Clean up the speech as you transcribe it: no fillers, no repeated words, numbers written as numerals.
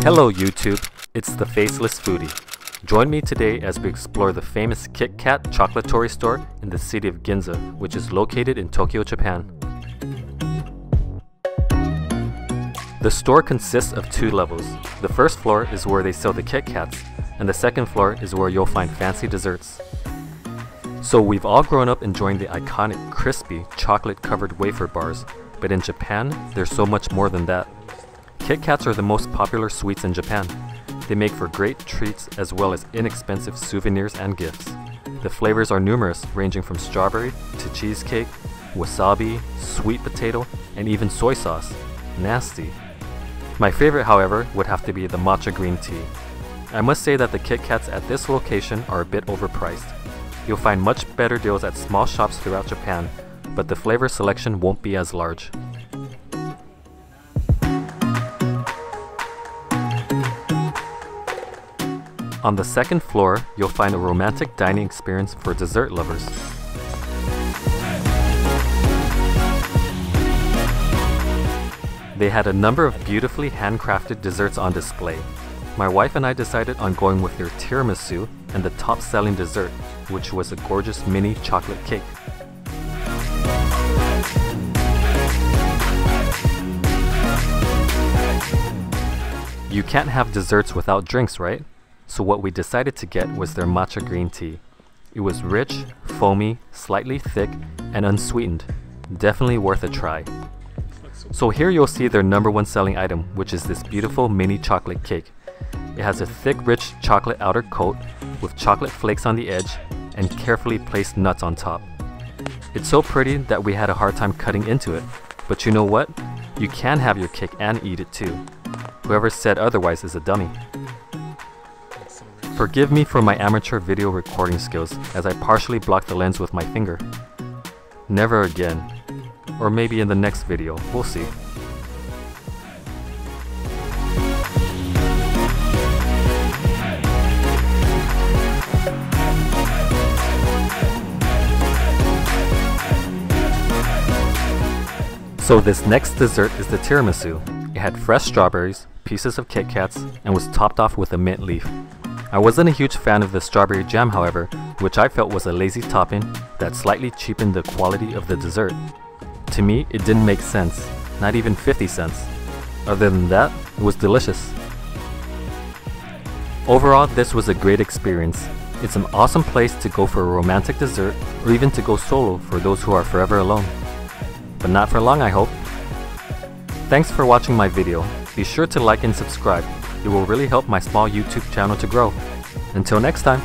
Hello YouTube, it's the Faceless Foodie. Join me today as we explore the famous Kit Kat Chocolatory Store in the city of Ginza, which is located in Tokyo, Japan. The store consists of two levels. The first floor is where they sell the Kit Kats, and the second floor is where you'll find fancy desserts. So we've all grown up enjoying the iconic crispy chocolate-covered wafer bars, but in Japan, there's so much more than that. Kit Kats are the most popular sweets in Japan. They make for great treats as well as inexpensive souvenirs and gifts. The flavors are numerous, ranging from strawberry to cheesecake, wasabi, sweet potato, and even soy sauce. Nasty. My favorite, however, would have to be the matcha green tea. I must say that the Kit Kats at this location are a bit overpriced. You'll find much better deals at small shops throughout Japan, but the flavor selection won't be as large. On the second floor, you'll find a romantic dining experience for dessert lovers. They had a number of beautifully handcrafted desserts on display. My wife and I decided on going with their tiramisu and the top-selling dessert, which was a gorgeous mini chocolate cake. You can't have desserts without drinks, right? So what we decided to get was their matcha green tea. It was rich, foamy, slightly thick, and unsweetened. Definitely worth a try. So here you'll see their #1 selling item, which is this beautiful mini chocolate cake. It has a thick, rich chocolate outer coat with chocolate flakes on the edge and carefully placed nuts on top. It's so pretty that we had a hard time cutting into it, but you know what? You can have your cake and eat it too. Whoever said otherwise is a dummy. Forgive me for my amateur video recording skills as I partially blocked the lens with my finger. Never again. Or maybe in the next video, we'll see. So this next dessert is the tiramisu. It had fresh strawberries, pieces of Kit Kats, and was topped off with a mint leaf. I wasn't a huge fan of the strawberry jam, however, which I felt was a lazy topping that slightly cheapened the quality of the dessert. To me, it didn't make sense, not even 50 cents. Other than that, it was delicious. Overall, this was a great experience. It's an awesome place to go for a romantic dessert or even to go solo for those who are forever alone. But not for long, I hope. Thanks for watching my video. Be sure to like and subscribe. It will really help my small YouTube channel to grow. Until next time.